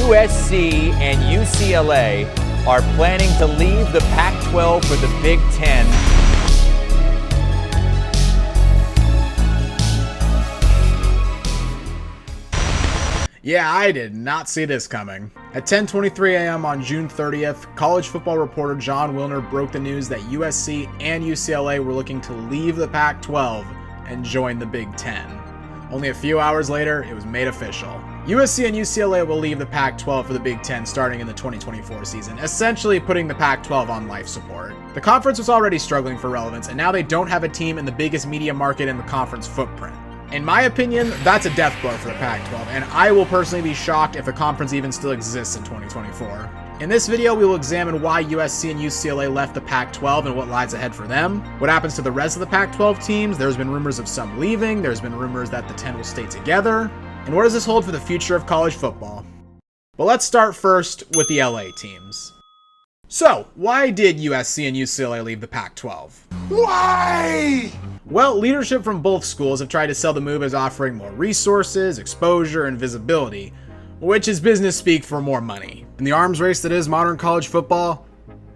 USC and UCLA are planning to leave the Pac-12 for the Big Ten. Yeah, I did not see this coming. At 10:23 a.m. on June 30th, college football reporter John Wilner broke the news that USC and UCLA were looking to leave the Pac-12 and join the Big Ten. Only a few hours later, it was made official. USC and UCLA will leave the Pac-12 for the Big Ten starting in the 2024 season, essentially putting the Pac-12 on life support. The conference was already struggling for relevance, and now they don't have a team in the biggest media market in the conference footprint. In my opinion, that's a death blow for the Pac-12, and I will personally be shocked if the conference even still exists in 2024. In this video, we will examine why USC and UCLA left the Pac-12 and what lies ahead for them, what happens to the rest of the Pac-12 teams, there's been rumors of some leaving, there's been rumors that the 10 will stay together, and what does this hold for the future of college football? But let's start first with the LA teams. So, why did USC and UCLA leave the Pac-12? Why? Well, leadership from both schools have tried to sell the move as offering more resources, exposure, and visibility, which is business speak for more money. In the arms race that is modern college football,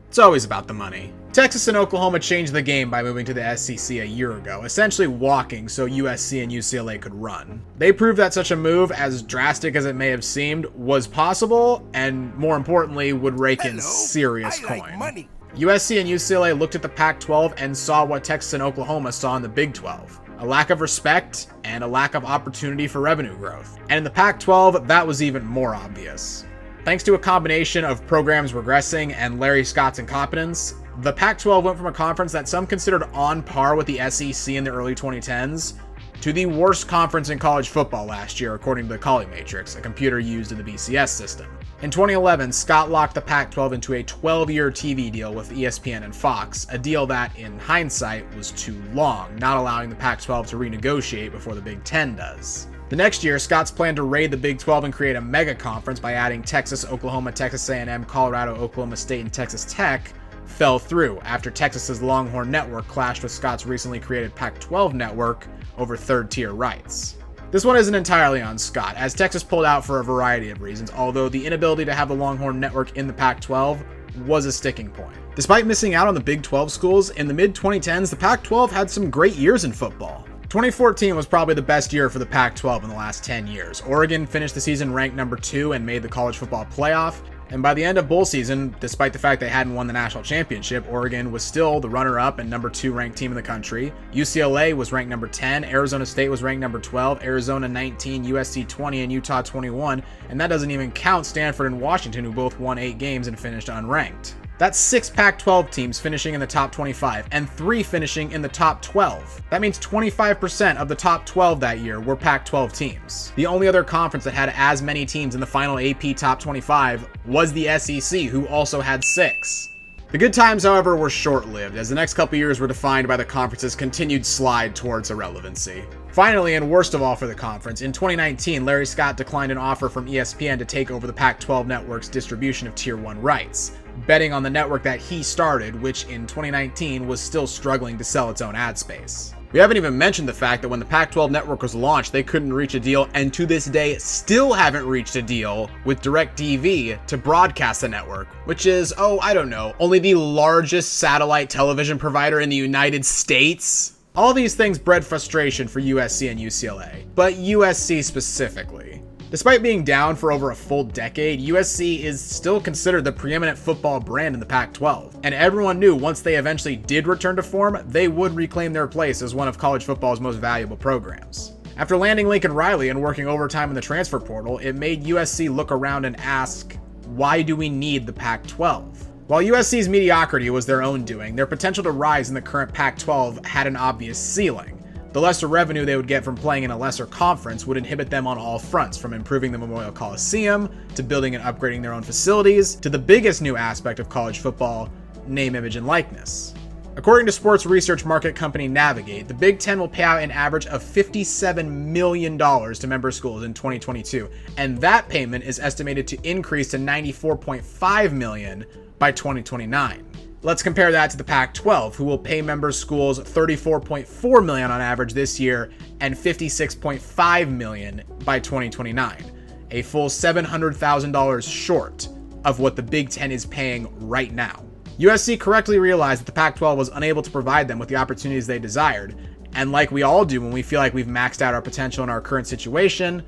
it's always about the money. Texas and Oklahoma changed the game by moving to the SEC a year ago, essentially walking so USC and UCLA could run. They proved that such a move, as drastic as it may have seemed, was possible, and more importantly, would rake in serious coin. Money. USC and UCLA looked at the Pac-12 and saw what Texas and Oklahoma saw in the Big 12. A lack of respect and a lack of opportunity for revenue growth. And in the Pac-12, that was even more obvious. Thanks to a combination of programs regressing and Larry Scott's incompetence, the Pac-12 went from a conference that some considered on par with the SEC in the early 2010s to the worst conference in college football last year, according to the Colley Matrix, a computer used in the BCS system. In 2011, Scott locked the Pac-12 into a 12-year TV deal with ESPN and Fox, a deal that, in hindsight, was too long, not allowing the Pac-12 to renegotiate before the Big Ten does. The next year, Scott's plan to raid the Big 12 and create a mega conference by adding Texas, Oklahoma, Texas A&M, Colorado, Oklahoma State, and Texas Tech fell through after Texas's Longhorn Network clashed with Scott's recently created Pac-12 network over third-tier rights. This one isn't entirely on Scott, as Texas pulled out for a variety of reasons, although the inability to have the Longhorn Network in the Pac-12 was a sticking point. Despite missing out on the Big 12 schools, in the mid-2010s, the Pac-12 had some great years in football. 2014 was probably the best year for the Pac-12 in the last 10 years. Oregon finished the season ranked number 2 and made the college football playoff. And by the end of bowl season, despite the fact they hadn't won the national championship, Oregon was still the runner-up and number 2 ranked team in the country. UCLA was ranked number 10, Arizona State was ranked number 12, Arizona 19, USC 20, and Utah 21. And that doesn't even count Stanford and Washington, who both won 8 games and finished unranked. That's 6 Pac-12 teams finishing in the top 25, and 3 finishing in the top 12. That means 25% of the top 12 that year were Pac-12 teams. The only other conference that had as many teams in the final AP top 25 was the SEC, who also had 6. The good times, however, were short-lived, as the next couple years were defined by the conference's continued slide towards irrelevancy. Finally, and worst of all for the conference, in 2019, Larry Scott declined an offer from ESPN to take over the Pac-12 network's distribution of Tier 1 rights, betting on the network that he started, which in 2019 was still struggling to sell its own ad space. We haven't even mentioned the fact that when the Pac-12 network was launched, they couldn't reach a deal, and to this day still haven't reached a deal with DirecTV to broadcast the network, which is, only the largest satellite television provider in the United States. All these things bred frustration for USC and UCLA, but USC specifically. Despite being down for over a full decade, USC is still considered the preeminent football brand in the Pac-12, and everyone knew once they eventually did return to form, they would reclaim their place as one of college football's most valuable programs. After landing Lincoln Riley and working overtime in the transfer portal, it made USC look around and ask, why do we need the Pac-12? While USC's mediocrity was their own doing, their potential to rise in the current Pac-12 had an obvious ceiling. The lesser revenue they would get from playing in a lesser conference would inhibit them on all fronts, from improving the Memorial Coliseum, to building and upgrading their own facilities, to the biggest new aspect of college football, name, image, and likeness. According to sports research market company Navigate, the Big Ten will pay out an average of $57 million to member schools in 2022, and that payment is estimated to increase to $94.5 million by 2029. Let's compare that to the Pac-12, who will pay member schools $34.4 million on average this year and $56.5 million by 2029. a full $700,000 short of what the Big Ten is paying right now. USC correctly realized that the Pac-12 was unable to provide them with the opportunities they desired, and like we all do when we feel like we've maxed out our potential in our current situation,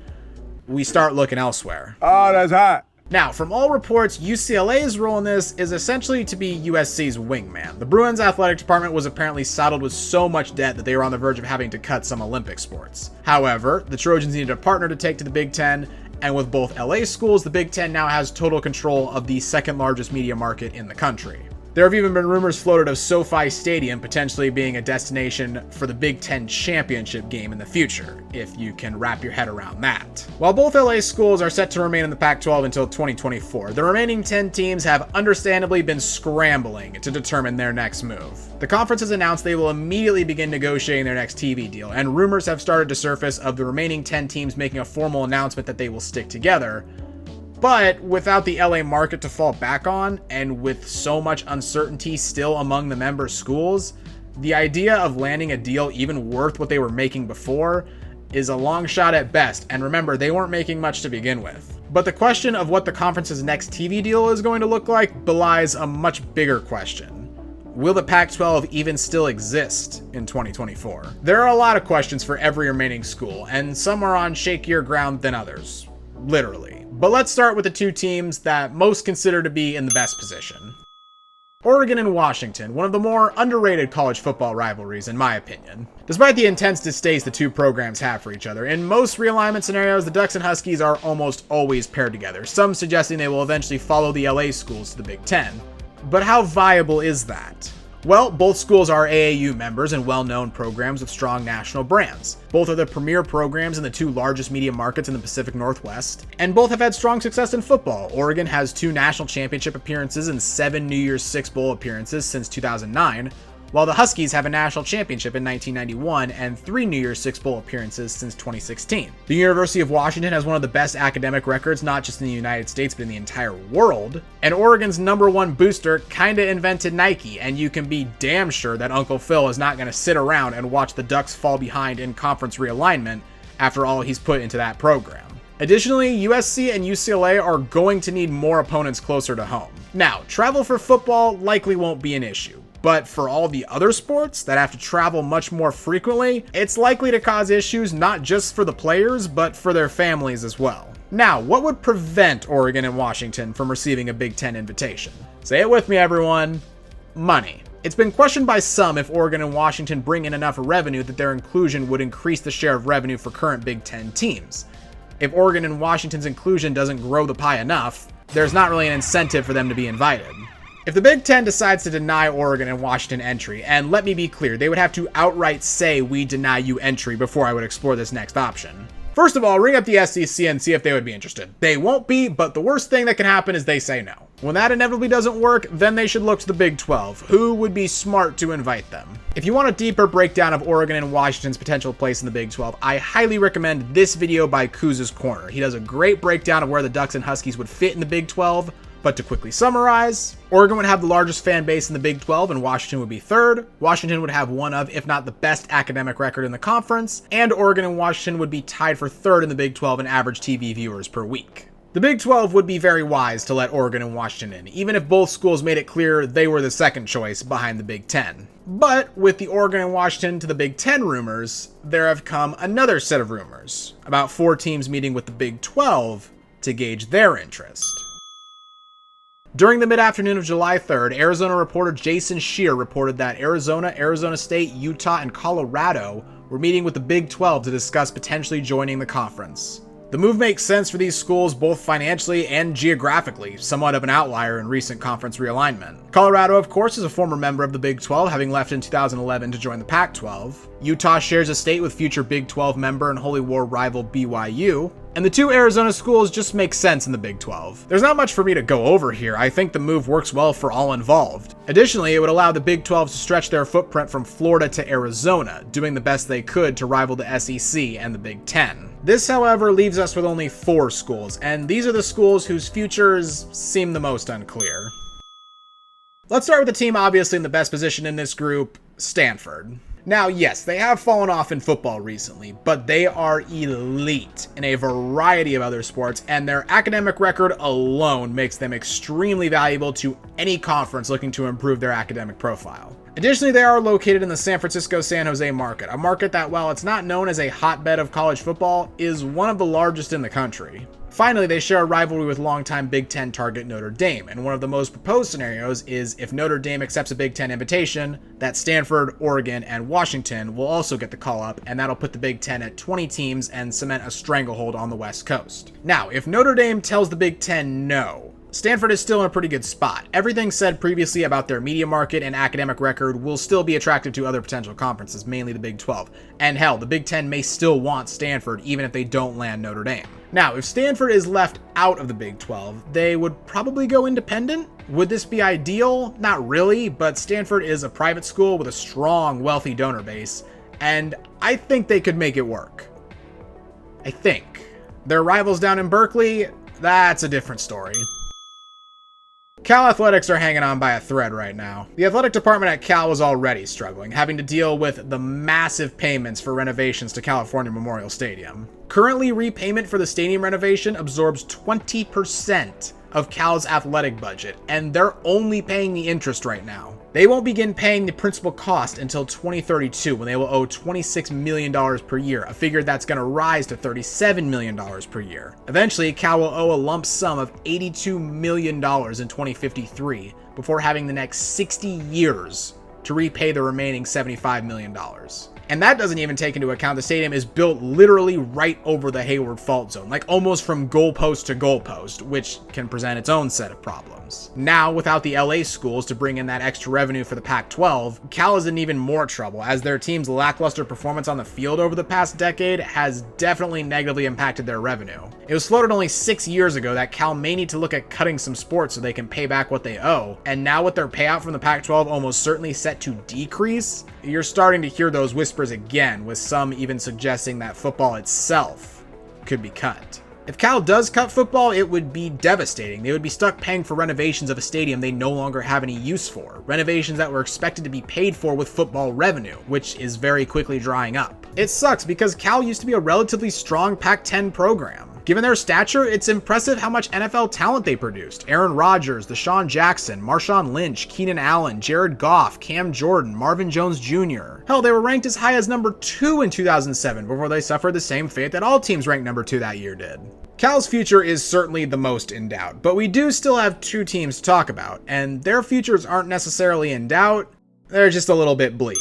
we start looking elsewhere. Oh, that's hot. Now, from all reports, UCLA's role in this is essentially to be USC's wingman. The Bruins athletic department was apparently saddled with so much debt that they were on the verge of having to cut some Olympic sports. However, the Trojans needed a partner to take to the Big Ten, and with both LA schools, the Big Ten now has total control of the second largest media market in the country. There have even been rumors floated of SoFi Stadium potentially being a destination for the Big Ten championship game in the future, if you can wrap your head around that. While both LA schools are set to remain in the Pac-12 until 2024, the remaining 10 teams have understandably been scrambling to determine their next move. The conference has announced they will immediately begin negotiating their next TV deal, and rumors have started to surface of the remaining 10 teams making a formal announcement that they will stick together. But without the LA market to fall back on, and with so much uncertainty still among the member schools, the idea of landing a deal even worth what they were making before is a long shot at best, and remember, they weren't making much to begin with. But the question of what the conference's next TV deal is going to look like belies a much bigger question. Will the Pac-12 even still exist in 2024? There are a lot of questions for every remaining school, and some are on shakier ground than others. Literally. But let's start with the two teams that most consider to be in the best position. Oregon and Washington, one of the more underrated college football rivalries in my opinion. Despite the intense distaste the two programs have for each other, in most realignment scenarios, the Ducks and Huskies are almost always paired together, some suggesting they will eventually follow the LA schools to the Big Ten. But how viable is that? Well, both schools are AAU members and well-known programs with strong national brands. Both are the premier programs in the two largest media markets in the Pacific Northwest, and both have had strong success in football. Oregon has 2 national championship appearances and 7 New Year's Six Bowl appearances since 2009, while the Huskies have a national championship in 1991 and 3 New Year's Six Bowl appearances since 2016. The University of Washington has one of the best academic records, not just in the United States, but in the entire world. And Oregon's #1 booster kinda invented Nike, and you can be damn sure that Uncle Phil is not gonna sit around and watch the Ducks fall behind in conference realignment after all he's put into that program. Additionally, USC and UCLA are going to need more opponents closer to home. Now, travel for football likely won't be an issue. But for all the other sports that have to travel much more frequently, it's likely to cause issues not just for the players, but for their families as well. Now, what would prevent Oregon and Washington from receiving a Big Ten invitation? Say it with me, everyone. Money. It's been questioned by some if Oregon and Washington bring in enough revenue that their inclusion would increase the share of revenue for current Big Ten teams. If Oregon and Washington's inclusion doesn't grow the pie enough, there's not really an incentive for them to be invited. If the Big Ten decides to deny Oregon and Washington entry, and let me be clear, they would have to outright say we deny you entry before I would explore this next option. First of all, ring up the SEC and see if they would be interested. They won't be, but the worst thing that can happen is they say no. When that inevitably doesn't work, then they should look to the Big 12, who would be smart to invite them. If you want a deeper breakdown of Oregon and Washington's potential place in the Big 12, I highly recommend this video by Kuz's Corner. He does a great breakdown of where the Ducks and Huskies would fit in the Big 12, but to quickly summarize, Oregon would have the largest fan base in the Big 12 and Washington would be third. Washington would have one of, if not the best academic record in the conference, and Oregon and Washington would be tied for third in the Big 12 in average TV viewers per week. The Big 12 would be very wise to let Oregon and Washington in, even if both schools made it clear they were the second choice behind the Big 10. But with the Oregon and Washington to the Big 10 rumors, there have come another set of rumors about 4 teams meeting with the Big 12 to gauge their interest. During the mid-afternoon of July 3rd, Arizona reporter Jason Scheer reported that Arizona, Arizona State, Utah, and Colorado were meeting with the Big 12 to discuss potentially joining the conference. The move makes sense for these schools both financially and geographically, somewhat of an outlier in recent conference realignment. Colorado, of course, is a former member of the Big 12, having left in 2011 to join the Pac-12. Utah shares a state with future Big 12 member and Holy War rival BYU. And the two Arizona schools just make sense in the Big 12. There's not much for me to go over here. I think the move works well for all involved. Additionally, it would allow the Big 12 to stretch their footprint from Florida to Arizona, doing the best they could to rival the SEC and the Big 10. This, however, leaves us with only 4 schools, and these are the schools whose futures seem the most unclear. Let's start with the team obviously in the best position in this group, Stanford. Now, yes, they have fallen off in football recently, but they are elite in a variety of other sports, and their academic record alone makes them extremely valuable to any conference looking to improve their academic profile. Additionally, they are located in the San Francisco-San Jose market, a market that, while it's not known as a hotbed of college football, is one of the largest in the country. Finally, they share a rivalry with longtime Big Ten target Notre Dame, and one of the most proposed scenarios is if Notre Dame accepts a Big Ten invitation, that Stanford, Oregon, and Washington will also get the call up, and that'll put the Big Ten at 20 teams and cement a stranglehold on the West Coast. Now, if Notre Dame tells the Big Ten no, Stanford is still in a pretty good spot. Everything said previously about their media market and academic record will still be attractive to other potential conferences, mainly the Big 12. And hell, the Big 10 may still want Stanford even if they don't land Notre Dame. Now, if Stanford is left out of the Big 12, they would probably go independent. Would this be ideal? Not really, but Stanford is a private school with a strong, wealthy donor base, and I think they could make it work. I think. Their rivals down in Berkeley, that's a different story. Cal athletics are hanging on by a thread right now. The athletic department at Cal was already struggling, having to deal with the massive payments for renovations to California Memorial Stadium. Currently, repayment for the stadium renovation absorbs 20% of Cal's athletic budget, and they're only paying the interest right now. They won't begin paying the principal cost until 2032, when they will owe $26 million per year, a figure that's going to rise to $37 million per year. Eventually, Cal will owe a lump sum of $82 million in 2053, before having the next 60 years to repay the remaining $75 million. And that doesn't even take into account the stadium is built literally right over the Hayward fault zone, like almost from goalpost to goalpost, which can present its own set of problems. Now, without the LA schools to bring in that extra revenue for the Pac-12, Cal is in even more trouble, as their team's lackluster performance on the field over the past decade has definitely negatively impacted their revenue. It was floated only 6 years ago that Cal may need to look at cutting some sports so they can pay back what they owe, and now with their payout from the Pac-12 almost certainly set to decrease, you're starting to hear those whispers again, with some even suggesting that football itself could be cut. If Cal does cut football, it would be devastating. They would be stuck paying for renovations of a stadium they no longer have any use for. Renovations that were expected to be paid for with football revenue, which is very quickly drying up. It sucks because Cal used to be a relatively strong Pac-10 program. Given their stature, it's impressive how much NFL talent they produced. Aaron Rodgers, Deshaun Jackson, Marshawn Lynch, Keenan Allen, Jared Goff, Cam Jordan, Marvin Jones Jr. Hell, they were ranked as high as number 2 in 2007 before they suffered the same fate that all teams ranked number 2 that year did. Cal's future is certainly the most in doubt, but we do still have 2 teams to talk about, and their futures aren't necessarily in doubt, they're just a little bit bleak.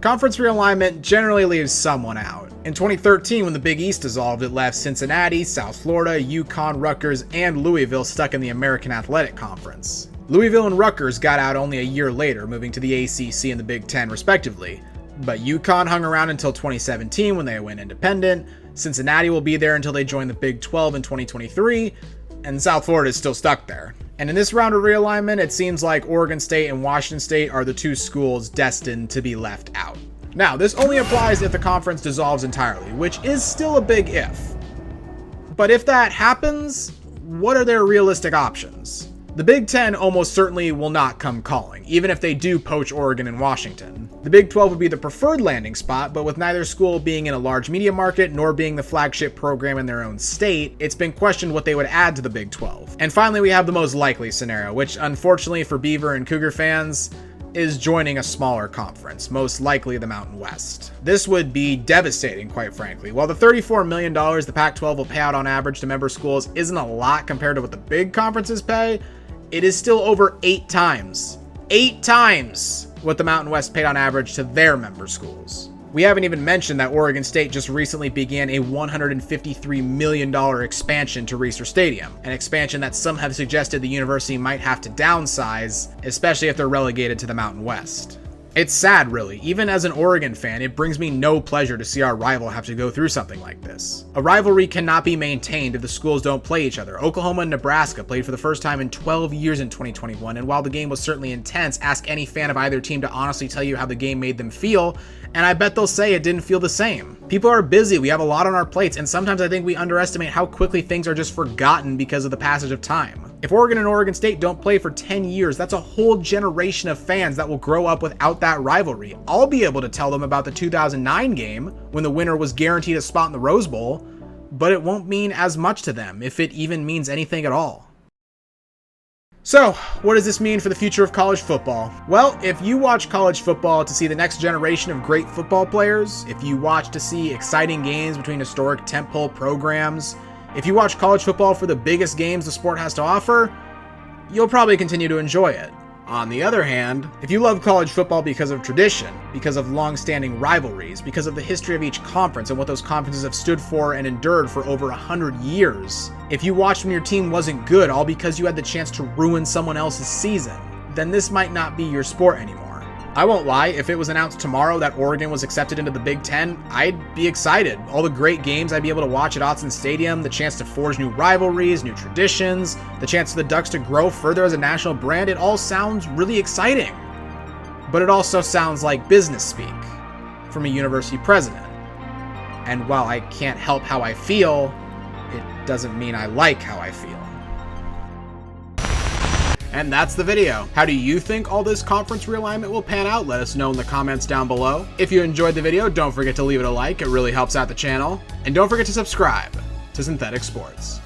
Conference realignment generally leaves someone out. In 2013, when the Big East dissolved, it left Cincinnati, South Florida, UConn, Rutgers, and Louisville stuck in the American Athletic Conference. Louisville and Rutgers got out only a year later, moving to the ACC and the Big Ten respectively. But UConn hung around until 2017 when they went independent, Cincinnati will be there until they join the Big 12 in 2023, and South Florida is still stuck there. And in this round of realignment, it seems like Oregon State and Washington State are the 2 schools destined to be left out. Now, this only applies if the conference dissolves entirely, which is still a big if. But if that happens, what are their realistic options? The Big Ten almost certainly will not come calling, even if they do poach Oregon and Washington. The Big 12 would be the preferred landing spot, but with neither school being in a large media market nor being the flagship program in their own state, it's been questioned what they would add to the Big 12. And finally, we have the most likely scenario, which unfortunately for Beaver and Cougar fans, is joining a smaller conference, most likely the Mountain West. This would be devastating, quite frankly. While the $34 million the Pac-12 will pay out on average to member schools isn't a lot compared to what the big conferences pay, it is still over 8 times what the Mountain West paid on average to their member schools. We haven't even mentioned that Oregon State just recently began a $153 million expansion to Reser Stadium, an expansion that some have suggested the university might have to downsize, especially if they're relegated to the Mountain West. It's sad, really. Even as an Oregon fan, it brings me no pleasure to see our rival have to go through something like this. A rivalry cannot be maintained if the schools don't play each other. Oklahoma and Nebraska played for the first time in 12 years in 2021, and while the game was certainly intense, ask any fan of either team to honestly tell you how the game made them feel, And I bet they'll say it didn't feel the same. People are busy, we have a lot on our plates, and sometimes I think we underestimate how quickly things are just forgotten because of the passage of time. If Oregon and Oregon State don't play for 10 years, that's a whole generation of fans that will grow up without that rivalry. I'll be able to tell them about the 2009 game, when the winner was guaranteed a spot in the Rose Bowl, but it won't mean as much to them, if it even means anything at all. So, what does this mean for the future of college football? Well, if you watch college football to see the next generation of great football players, if you watch to see exciting games between historic tentpole programs, if you watch college football for the biggest games the sport has to offer, you'll probably continue to enjoy it. On the other hand, if you love college football because of tradition, because of long-standing rivalries, because of the history of each conference and what those conferences have stood for and endured for over 100 years, if you watched when your team wasn't good all because you had the chance to ruin someone else's season, then this might not be your sport anymore. I won't lie, if it was announced tomorrow that Oregon was accepted into the Big Ten, I'd be excited. All the great games I'd be able to watch at Autzen Stadium, the chance to forge new rivalries, new traditions, the chance for the Ducks to grow further as a national brand, it all sounds really exciting. But it also sounds like business speak from a university president. And while I can't help how I feel, it doesn't mean I like how I feel. And that's the video. How do you think all this conference realignment will pan out? Let us know in the comments down below. If you enjoyed the video, don't forget to leave it a like. It really helps out the channel. And don't forget to subscribe to Synthetic Sports.